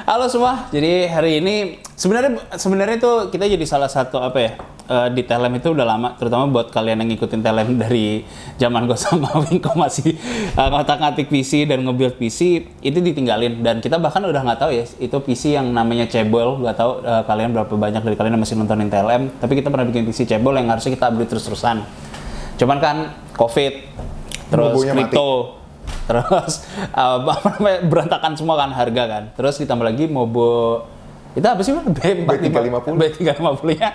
Halo semua. Jadi hari ini sebenarnya tuh kita jadi salah satu di Telem itu udah lama, terutama buat kalian yang ngikutin Telem dari zaman gue sama Winko masih ngotak-ngatik PC dan nge-build PC itu ditinggalin, dan kita bahkan udah nggak tahu ya itu PC yang namanya cebol. Nggak tahu kalian berapa banyak dari kalian yang masih nontonin Telem, tapi kita pernah bikin PC cebol yang harusnya kita update terus-terusan. Cuman kan COVID, terus kripto, terus berantakan semua kan harga kan. Terus ditambah lagi Mobo itu apa sih B350 nya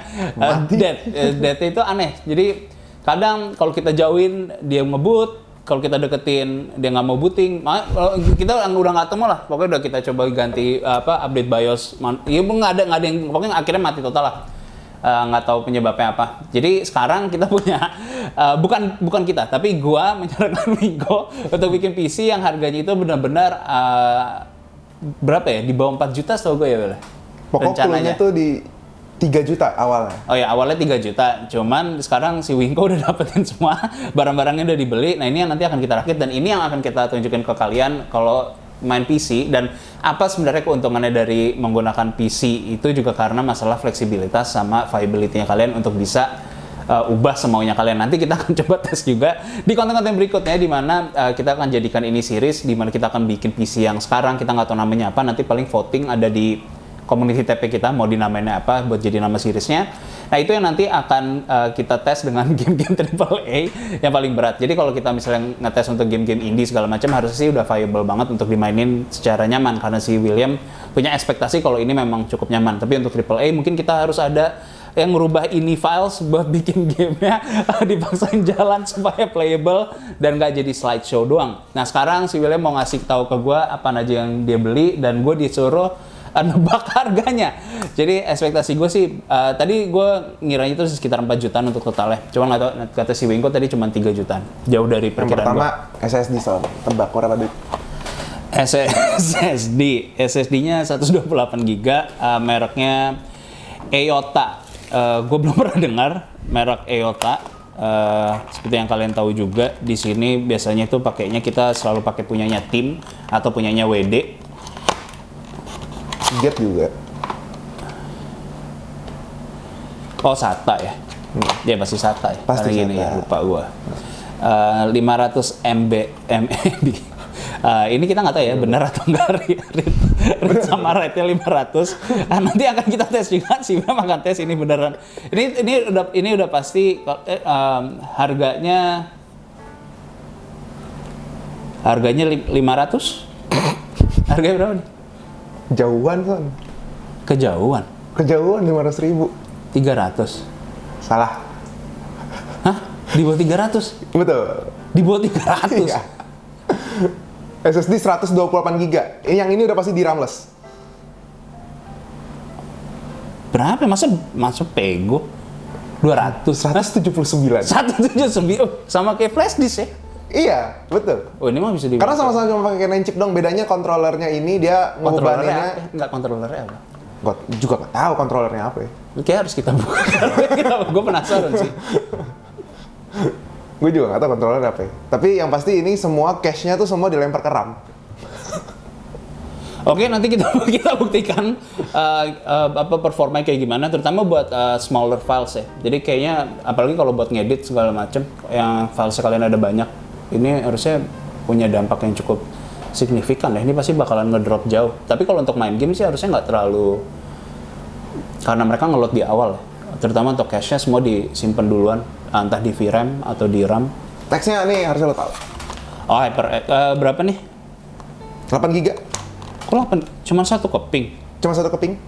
dead itu aneh. Jadi kadang kalau kita jauhin dia ngebut, kalau kita deketin dia nggak mau booting. Kita udah nggak temu lah. Pokoknya udah kita coba ganti update BIOS. Iya nggak ada yang pokoknya akhirnya mati total lah. Nggak tahu penyebabnya apa. Jadi sekarang kita punya bukan kita, tapi gua menyarankan Winko untuk bikin PC yang harganya itu benar-benar berapa ya? Di bawah 4 juta setahu gue ya, Bel. Pokoknya tuh di 3 juta awalnya. Oh ya, awalnya 3 juta. Cuman sekarang si Winko udah dapetin semua barang-barangnya udah dibeli. Nah, ini yang nanti akan kita rakit dan ini yang akan kita tunjukin ke kalian kalau main PC, dan apa sebenarnya keuntungannya dari menggunakan PC itu juga karena masalah fleksibilitas sama viability-nya kalian untuk bisa ubah semaunya kalian. Nanti kita akan coba tes juga di konten-konten berikutnya, di mana kita akan jadikan ini series, di mana kita akan bikin PC yang sekarang kita nggak tahu namanya apa. Nanti paling voting ada di community TP kita mau dinamainnya apa buat jadi nama seriesnya. Nah, itu yang nanti akan kita tes dengan game-game AAA yang paling berat. Jadi kalau kita misalnya ngetes untuk game-game indie segala macam, harusnya sih udah viable banget untuk dimainin secara nyaman, karena si William punya ekspektasi kalau ini memang cukup nyaman. Tapi untuk AAA mungkin kita harus ada yang ngerubah ini files buat bikin gamenya dipaksain jalan supaya playable dan nggak jadi slideshow doang. Nah, sekarang si William mau ngasih tahu ke gue apa aja yang dia beli, dan gue disuruh nebak harganya. Jadi ekspektasi gue sih tadi gue ngiranya itu sekitar 4 jutaan untuk totalnya. Cuma nggak tahu, kata si Winko tadi cuma 3 jutaan. Jauh dari perkiraan gue. Yang pertama SSD soal tebak berapa duit? SSD-nya 128 GB, mereknya EOTA. Gue belum pernah dengar merek EOTA. Seperti yang kalian tahu juga, di sini biasanya itu pakainya kita selalu pakai punyanya tim atau punyanya WD. Get juga. Oh, SATA ya? Dia pasti SATA ya? Pasti karena gini ya, lupa gua. 500 MB. Ini kita nggak tahu ya benar atau enggak read sama rate-nya 500. Nanti akan kita tes juga, sih akan tes ini beneran. Ini udah pasti harganya 500. Harganya berapa nih? Jauhan, Son. Kejauhan 500.000. 300. Salah. Hah? Di bawah 300? Betul. Di bawah 300? Iya. SSD 128 GB. Yang ini udah pasti DRAM-less. Berapa? Masa pego? 200? 179. 179? Sama kayak flash disk ya? Iya, betul. Oh, ini mah bisa dibuka. Karena sama-sama cuma pakai 9 chip dong. Bedanya kontrolernya ini dia ngebebaninnya. Enggak, kontrolernya apa? Gue juga nggak tahu kontrolernya apa ya. Kayak harus kita buka. Gue penasaran sih. Gue juga nggak tahu kontrolernya apa ya. Tapi yang pasti ini semua cache-nya tuh semua dilempar ke RAM. Oke, nanti kita buktikan performanya kayak gimana, terutama buat smaller files ya. Jadi kayaknya apalagi kalau buat ngedit segala macem, yang files kalian ada banyak, ini harusnya punya dampak yang cukup signifikan ya. Ini pasti bakalan ngedrop jauh. Tapi kalau untuk main game sih harusnya nggak terlalu, karena mereka ngeload di awal ya. Terutama untuk cache-nya semua disimpan duluan, entah di VRAM atau di RAM. Teksnya nih harusnya lo tahu. Oh, berapa nih? 8 GB. Kok 8? Cuma satu keping? Cuma satu keping.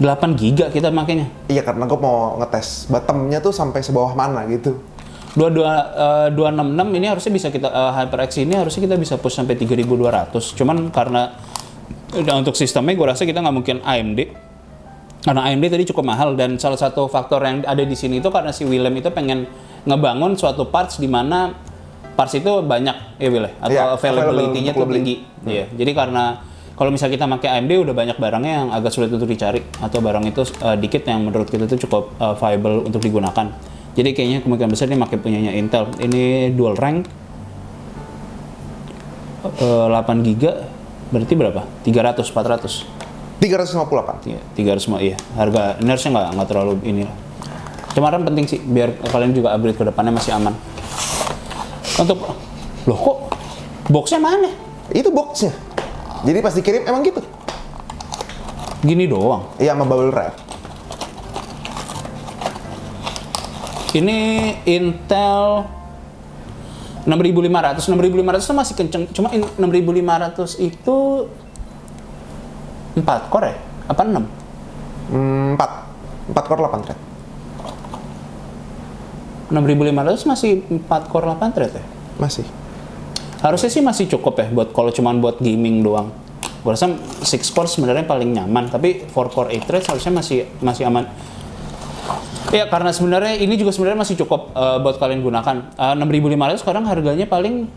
8 GB kita makanya? Iya, karena gue mau ngetes bottomnya tuh sampai sebawah mana gitu. 266 ini harusnya bisa kita, HyperX ini harusnya kita bisa push sampai 3200. Cuman karena untuk sistemnya gue rasa kita nggak mungkin AMD. Karena AMD tadi cukup mahal, dan salah satu faktor yang ada di sini itu karena si William itu pengen ngebangun suatu parts di mana parts itu banyak ya Will, atau ya, availability-nya tuh tinggi. Iya. Jadi karena kalau misalnya kita pakai AMD udah banyak barangnya yang agak sulit untuk dicari, atau barang itu dikit yang menurut kita itu cukup viable untuk digunakan. Jadi kayaknya kemungkinan besar ini pakai punyanya Intel. Ini dual rank 8 GB Berarti berapa? 300, 400? 358. Iya, 300 iya. Harga ini harusnya nggak terlalu ini lah. Kemarin penting sih, biar kalian juga upgrade ke depannya masih aman. Untuk, loh kok boxnya mana? Itu boxnya. Jadi pas dikirim emang gitu. Gini doang. Iya, sama bubble wrap. Ini Intel 6500. 6500 itu masih kenceng. Cuma 6500 itu 4 core ya? Apa 6? 4 core 8 thread. 6500 masih 4 core 8 thread ya? Masih. Harusnya sih masih cukup ya buat kalau cuman buat gaming doang. Gue rasa 6 core sebenarnya paling nyaman, tapi 4 core 8 thread harusnya masih aman. Ya karena sebenarnya ini juga sebenarnya masih cukup buat kalian gunakan. 6500 sekarang harganya paling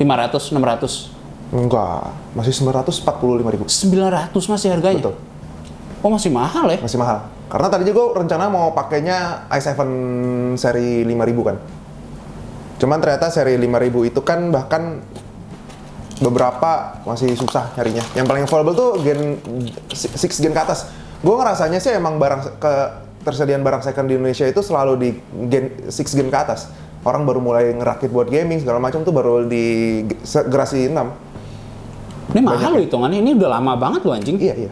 500, 600. Enggak, masih 945.000. 900 masih harganya? Betul. Oh masih mahal ya? Masih mahal. Karena tadi juga rencana mau pakainya i7 seri 5000 kan. Cuman ternyata seri 5000 itu kan bahkan beberapa masih susah nyarinya. Yang paling available tuh Gen 6 Gen ke atas. Gue ngerasanya sih emang ketersediaan barang second di Indonesia itu selalu di Gen 6 Gen ke atas. Orang baru mulai ngerakit buat gaming segala macam tuh baru di generasi 6. Ini mahal loh hitungannya, ini udah lama banget loh anjing. Iya.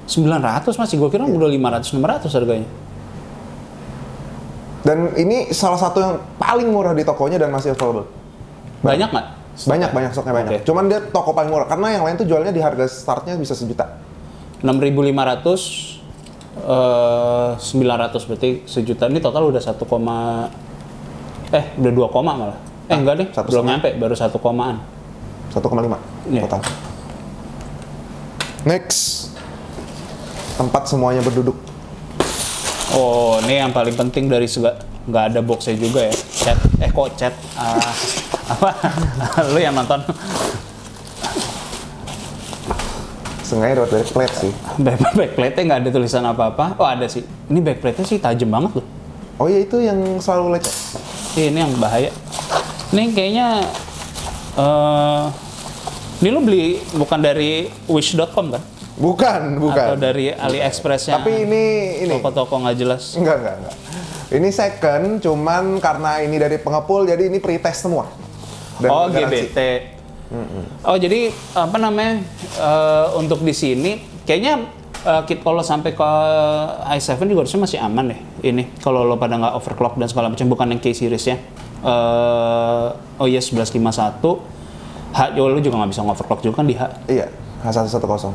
900 masih, gue kira udah 500-600 harganya. Dan ini salah satu yang paling murah di tokonya dan masih available. Banyak nggak? Banyak stoknya banyak. Okay. Cuman dia toko paling murah, karena yang lain tuh jualnya di harga startnya bisa 1 juta. 6.500, 900 berarti 1 juta. Ini total udah 1, udah 2 koma malah. Enggak deh, belum nyampe, baru 1 komaan. 1,5 total. Next, tempat semuanya berduduk. Oh, ini yang paling penting dari nggak ada boxnya juga ya. Chat. Apa? Lu yang nonton? Sengaja dapat backplate sih. Backplate-nya nggak ada tulisan apa-apa. Oh ada sih. Ini backplate-nya sih tajam banget loh. Oh iya, itu yang selalu lecet. Ini yang bahaya. Ini kayaknya ini lo beli bukan dari wish.com kan? Bukan. Atau dari AliExpress yang Tapi ini toko-toko nggak jelas. Enggak. Ini second, cuman karena ini dari pengepul, jadi ini pre-test semua. Dan Oh, garansi. GBT. Oh, jadi apa namanya? Untuk di sini kayaknya kalau sampai ke i7 juga harusnya masih aman deh. Ini kalau lo pada nggak overclock dan segala macam, bukan yang K series ya. Oh iya, 1151. Lo juga nggak bisa overclock juga kan di H. Iya, H110.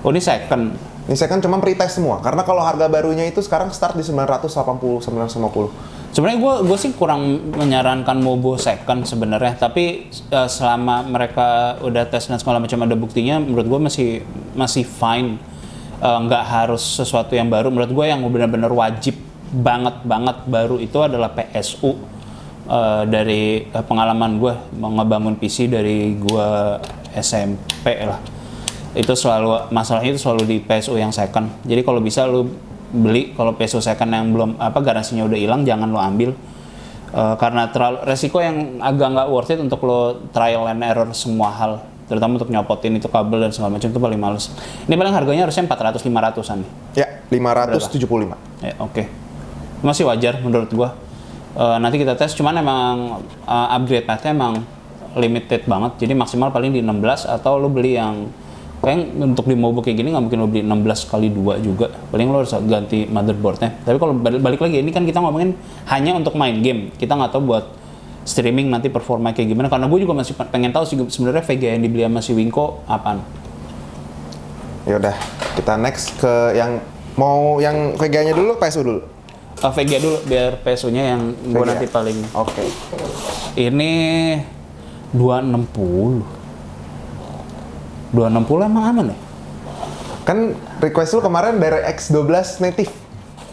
Oh, ini second. Ini second cuma pre-test semua. Karena kalau harga barunya itu sekarang start di 980, 950. Sebenarnya gue sih kurang menyarankan Mobo second sebenarnya, tapi selama mereka udah tes dan segala macam ada buktinya, menurut gue masih fine. Nggak harus sesuatu yang baru. Menurut gue yang benar-benar wajib banget baru itu adalah PSU. Dari pengalaman gue ngebangun PC dari gue SMP lah. Itu masalahnya itu selalu di PSU yang second. Jadi kalau bisa lu beli, kalau PSU second yang belum garansinya udah hilang, jangan lo ambil. Karena resiko yang agak nggak worth it untuk lo trial and error semua hal, terutama untuk nyopotin itu kabel dan segala macam, itu paling males. Ini paling harganya harusnya 400-500an nih. Ya, 575. Ya, oke. Masih wajar menurut gua. Nanti kita tes, cuman emang upgrade path-nya emang limited banget, jadi maksimal paling di 16, atau lo beli yang kayak untuk di Mobo kayak gini nggak mungkin lo beli 16x2 juga, paling lo harus ganti motherboardnya. Tapi kalau balik lagi, ini kan kita ngomongin hanya untuk main game, kita nggak tahu buat streaming nanti performa kayak gimana, karena gue juga masih pengen tahu sih sebenarnya VGA yang dibeli sama si Wingko apaan. Ya udah, kita next ke yang VGA-nya dulu, PSU dulu. VGA dulu, biar PSU-nya yang gue nanti paling. Oke. Ini 260 emang aman ya? Kan request lu kemarin dari X12 native.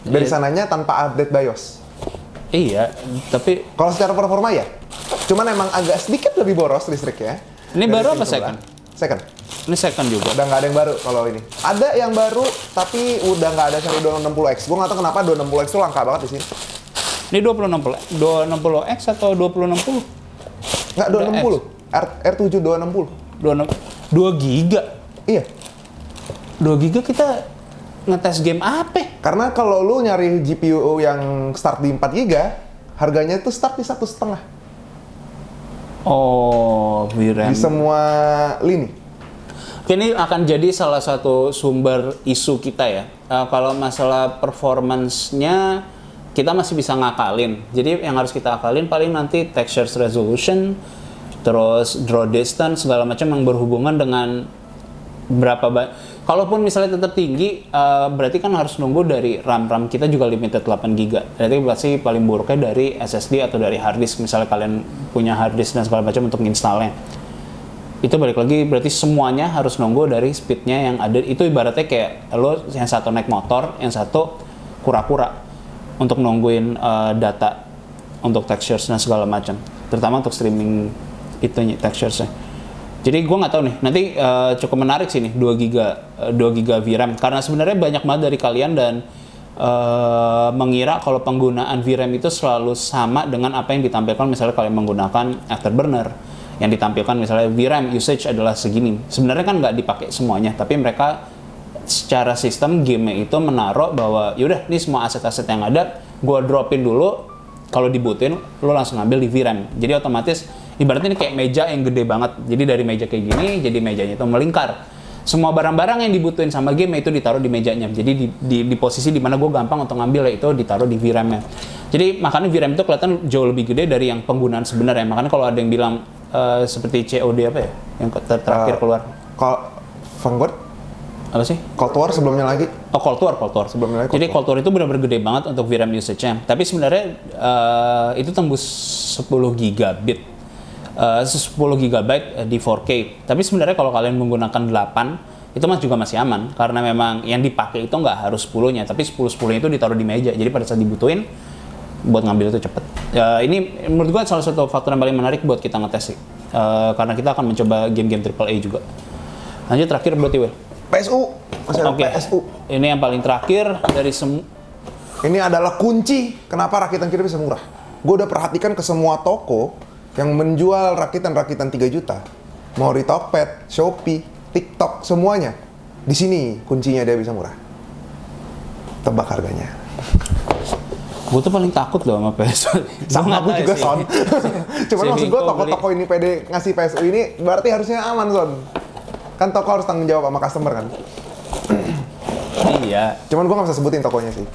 Dari sananya tanpa update BIOS. Iya, tapi Kalau secara performa ya. Cuman emang agak sedikit lebih boros listriknya. ini Dari baru apa P11. second? Second. Ini second juga. Udah nggak ada yang baru kalau ini. Ada yang baru, tapi udah nggak ada seri 260X. Gue nggak tahu kenapa 260X tuh langka banget di sini. Ini 260X atau 2060? Nggak, 260. R7 260. 2 giga. Iya. 2 giga kita ngetes game apa? Karena kalau lu nyari GPU yang start di 4 giga, harganya itu start di 1,5 Oh, VRAM. di semua lini. Ini akan jadi salah satu sumber isu kita ya. Kalau masalah performance-nya kita masih bisa ngakalin. Jadi yang harus kita akalin paling nanti texture resolution, terus draw distance segala macam yang berhubungan dengan kalaupun misalnya tetap tinggi, berarti kan harus nunggu dari RAM kita juga limited 8 GB. Berarti pasti paling buruknya dari SSD atau dari hard disk. Misalnya kalian punya hard disk dan segala macam untuk installnya. Itu balik lagi berarti semuanya harus nunggu dari speednya yang ada. Itu ibaratnya kayak lo yang satu naik motor, yang satu kura-kura untuk nungguin data untuk textures dan segala macam. Terutama untuk streaming itunya texturesnya. Jadi gue nggak tahu nih, nanti cukup menarik sih nih 2 GB VRAM karena sebenarnya banyak banget dari kalian dan mengira kalau penggunaan VRAM itu selalu sama dengan apa yang ditampilkan misalnya kalian menggunakan Afterburner yang ditampilkan misalnya VRAM usage adalah segini. Sebenarnya kan nggak dipakai semuanya, tapi mereka secara sistem game itu menaruh bahwa yaudah ini semua aset-aset yang ada gue dropin dulu, kalau dibutuhin lo langsung ambil di VRAM. Jadi otomatis ibaratnya ini kayak meja yang gede banget. Jadi dari meja kayak gini, jadi mejanya itu melingkar. Semua barang-barang yang dibutuhin sama game itu ditaruh di mejanya. Jadi di posisi dimana gue gampang untuk ngambil itu ditaruh di VRAM-nya. Jadi makanya VRAM itu kelihatan jauh lebih gede dari yang penggunaan sebenarnya. Makanya kalau ada yang bilang seperti COD apa ya, yang terakhir keluar. Vanguard? Apa sih? Cold War sebelumnya lagi. Oh, Cold War. Sebelumnya lagi. Jadi Cold War itu benar-benar gede banget untuk VRAM usage-nya. Tapi sebenarnya itu tembus 10 gigabit. 10 GB di 4K. Tapi sebenarnya kalau kalian menggunakan 8 itu juga masih aman karena memang yang dipakai itu nggak harus 10-nya, tapi 10-10-nya itu ditaruh di meja. Jadi pada saat dibutuhin buat ngambil itu cepet. Ini menurut gua salah satu faktor yang paling menarik buat kita ngetes sih. Karena kita akan mencoba game-game AAA juga. Lanjut terakhir berarti Will. PSU. Masih ada PSU. Ini yang paling terakhir dari Ini adalah kunci kenapa rakitan kita bisa murah. Gue udah perhatikan ke semua toko yang menjual rakitan-rakitan 3 juta. Mau di Tokped, Shopee, TikTok, semuanya. Di sini kuncinya dia bisa murah. Tebak harganya. Gue tuh paling takut loh sama PSU. Sama aku juga, Son. Cuman maksud gue toko-toko ini pede ngasih PSU ini berarti harusnya aman, Son. Kan toko harus tanggung jawab sama customer kan. Iya. Cuman gue nggak bisa sebutin tokonya sih.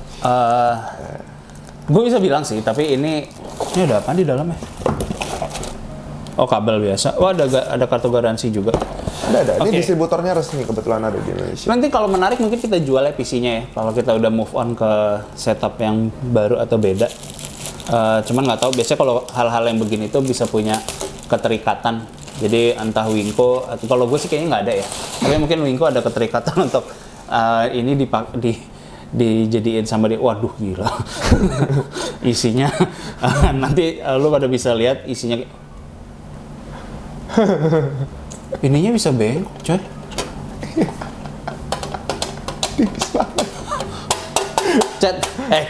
Gue bisa bilang sih, tapi ini ada apa di dalamnya? Oh, kabel biasa. Oh, ada kartu garansi juga. Ada. Ini distributornya resmi kebetulan ada di Indonesia. Nanti kalau menarik mungkin kita jual PC-nya ya. Kalau kita udah move on ke setup yang baru atau beda. Cuman nggak tahu. Biasanya kalau hal-hal yang begini tuh bisa punya keterikatan. Jadi entah Wingko atau kalau gue sih kayaknya nggak ada ya. Tapi mungkin Wingko ada keterikatan untuk ini dijadiin sama dia. Waduh gila. Isinya nanti lu pada bisa lihat isinya. Ininya bisa bengkok, coy. Tipis banget.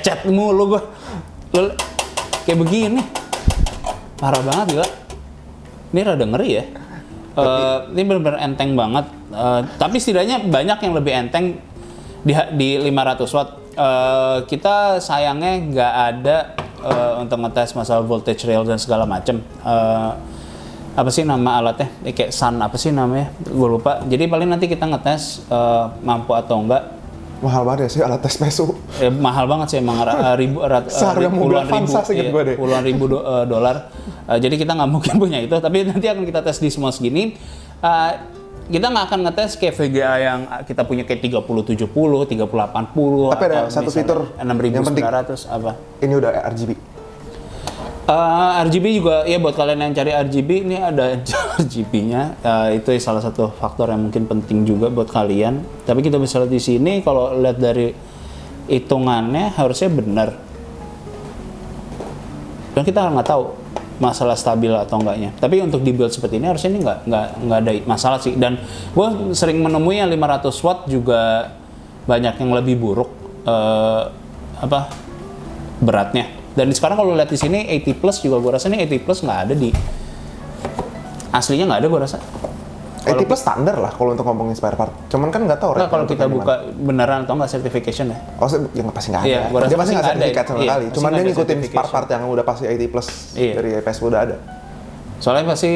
Cat mulu gua. Kayak begini. Parah banget gila. Ini rada ngeri ya. Ini benar-benar enteng banget. Tapi setidaknya banyak yang lebih enteng di 500 watt. Kita sayangnya nggak ada untuk ngetes masalah voltage rail dan segala macem. Apa sih nama alatnya? Kayak Sun apa sih namanya? Gue lupa. Jadi paling nanti kita ngetes mampu atau enggak. Mahal banget ya sih alat tes PSU. Mahal banget sih emang puluhan ribu dolar. Jadi kita nggak mungkin punya itu. Tapi nanti akan kita tes di semua segini. Kita nggak akan ngetes kayak VGA yang kita punya kayak 3070, 3080. Tapi ada satu fitur yang penting. Apa? Ini udah RGB. RGB juga ya buat kalian yang cari RGB ini ada RGB-nya. Itu salah satu faktor yang mungkin penting juga buat kalian. Tapi kita bisa lihat di sini kalau lihat dari hitungannya harusnya benar. Dan kita nggak tahu masalah stabil atau enggaknya. Tapi untuk di build seperti ini harusnya ini nggak ada masalah sih. Dan gue sering menemui yang 500 watt juga banyak yang lebih buruk beratnya. Dan sekarang kalau lihat di sini 80 plus juga gue rasa ini 80 plus nggak ada di aslinya, nggak ada gue rasa. 80 plus standar lah kalau untuk ngomongin spare part. Cuman kan nggak tahu. Nah, kalau kita buka beneran atau nggak certification ya? Oh, yang pasti nggak ada. Iya, Dia pasti nggak sertifikat sama sekali. Iya, Cuman dia pasti ngikutin nggak ada spare part yang udah pasti 80 plus dari PS udah ada. Soalnya pasti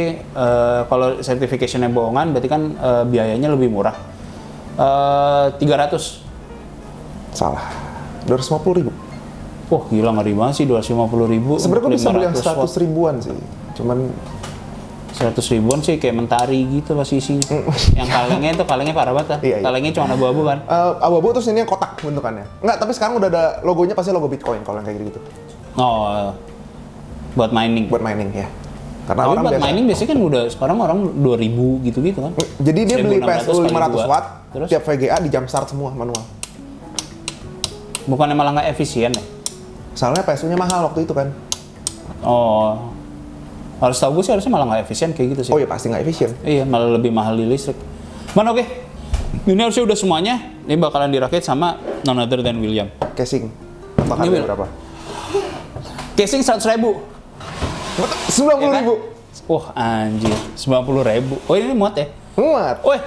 kalau certificationnya bohongan, berarti kan biayanya lebih murah. 300. Salah. 250.000. Wah, gila, ngeri banget sih 250.000. Sebenarnya gue bisa beli yang 500 watt. 100 ribuan sih. Cuman 100 ribuan sih kayak mentari gitu pasti isinya. Yang kalengnya parah banget kan. Iya. Kalengnya cuma abu-abu kan. abu-abu terus ini yang kotak bentukannya. Enggak, tapi sekarang udah ada logonya, pasti logo Bitcoin kalau yang kayak gitu. Oh, buat mining. Buat mining ya. Karena Tapi orang buat biasa. mining biasanya kan udah sekarang orang 2.000 gitu-gitu kan. Jadi dia beli 1.600 PSU kali 500 dua. watt, Terus? tiap VGA di jam start semua manual. Bukannya malah nggak efisien ya? Soalnya PSU-nya mahal waktu itu kan. Oh, harus tahu gue sih harusnya malah nggak efisien kayak gitu sih. Oh ya pasti nggak efisien. Iya, malah lebih mahal di listrik. Man, oke. Ini harusnya udah semuanya. Ini bakalan dirakit sama none other than William. Casing. Apa Ini harganya berapa? Casing 100.000. 90.000. Wah, anjir. 90.000. Oh, ini muat ya? Muat. Wih,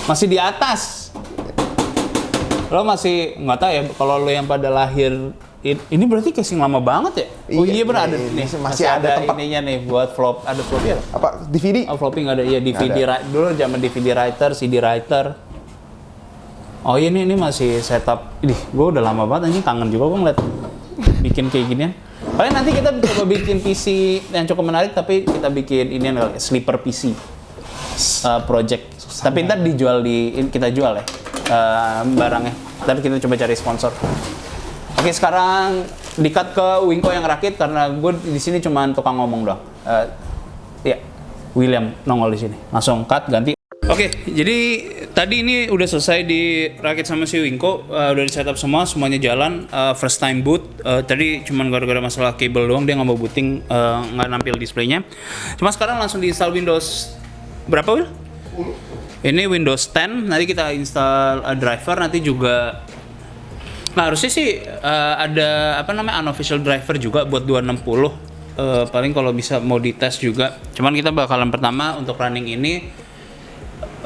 masih di atas. Lo masih nggak tahu ya kalau lo yang pada lahir ini berarti casing lama banget ya? Oh iya benar ada ini nih. masih ada tempat. Ininya nih buat ada floppy ya? Apa DVD? Oh, floppy nggak ada ya DVD dulu zaman DVD writer, CD writer. Oh iya ini masih setup. Ih, gue udah lama banget anjing, kangen juga gue ngeliat bikin kayak ginian. Paling nanti kita coba bikin PC yang cukup menarik, tapi kita bikin ini sleeper PC project. Tapi ntar kita jual ya barangnya. Ntar kita coba cari sponsor. Oke, sekarang di-cut ke Wingko yang rakit karena gue di sini cuma tukang ngomong doang. Ya, William nongol di sini. Langsung cut ganti. Oke, jadi tadi ini udah selesai dirakit sama si Wingko, udah di setup semuanya jalan, first time boot. Tadi cuma gara-gara masalah kabel doang dia nggak mau booting, nggak nampil displaynya. Cuma sekarang langsung di-install Windows berapa, Will? Ini Windows 10. Nanti kita install driver, nanti juga. Nah harusnya sih ada unofficial driver juga buat 260. Paling kalau bisa mau dites juga. Cuman kita bakalan pertama untuk running ini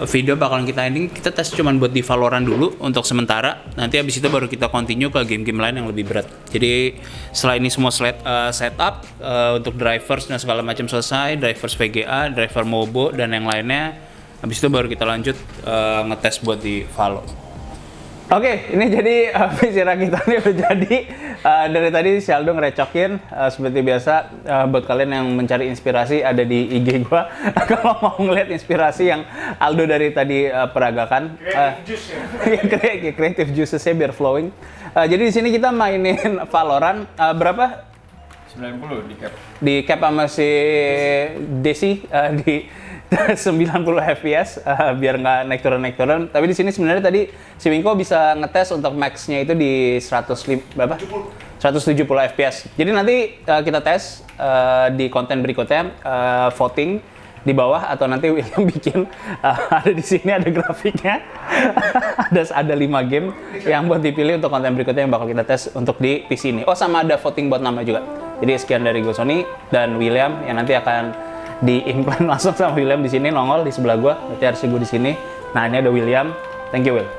video bakalan kita tes cuman buat di Valorant dulu untuk sementara. Nanti habis itu baru kita continue ke game-game lain yang lebih berat. Jadi setelah ini semua setup untuk drivers dan segala macam selesai, drivers VGA, driver Mobo dan yang lainnya, habis itu baru kita lanjut ngetes buat di Valo. Oke, ini jadi PC kita ini udah jadi. Dari tadi si Aldo ngerecokin seperti biasa. Buat kalian yang mencari inspirasi ada di IG gua. Kalau mau ngeliat inspirasi yang Aldo dari tadi peragakan, creative juices-nya biar flowing. Jadi di sini kita mainin Valorant berapa? 90 di cap. Di cap sama si Desi di 90 fps biar nggak naik turun. Tapi di sini sebenarnya tadi si Wingko bisa ngetes untuk max-nya itu di 170 fps. Jadi nanti kita tes di konten berikutnya voting di bawah atau nanti William bikin ada di sini ada grafiknya. ada 5 game yang buat dipilih untuk konten berikutnya yang bakal kita tes untuk di PC ini. Oh sama ada voting buat nama juga. Jadi sekian dari gue Sony dan William yang nanti akan di-implant langsung sama William di sini nongol di sebelah gua. Berarti harusnya gue di sini. Nah, ini ada William. Thank you, Will.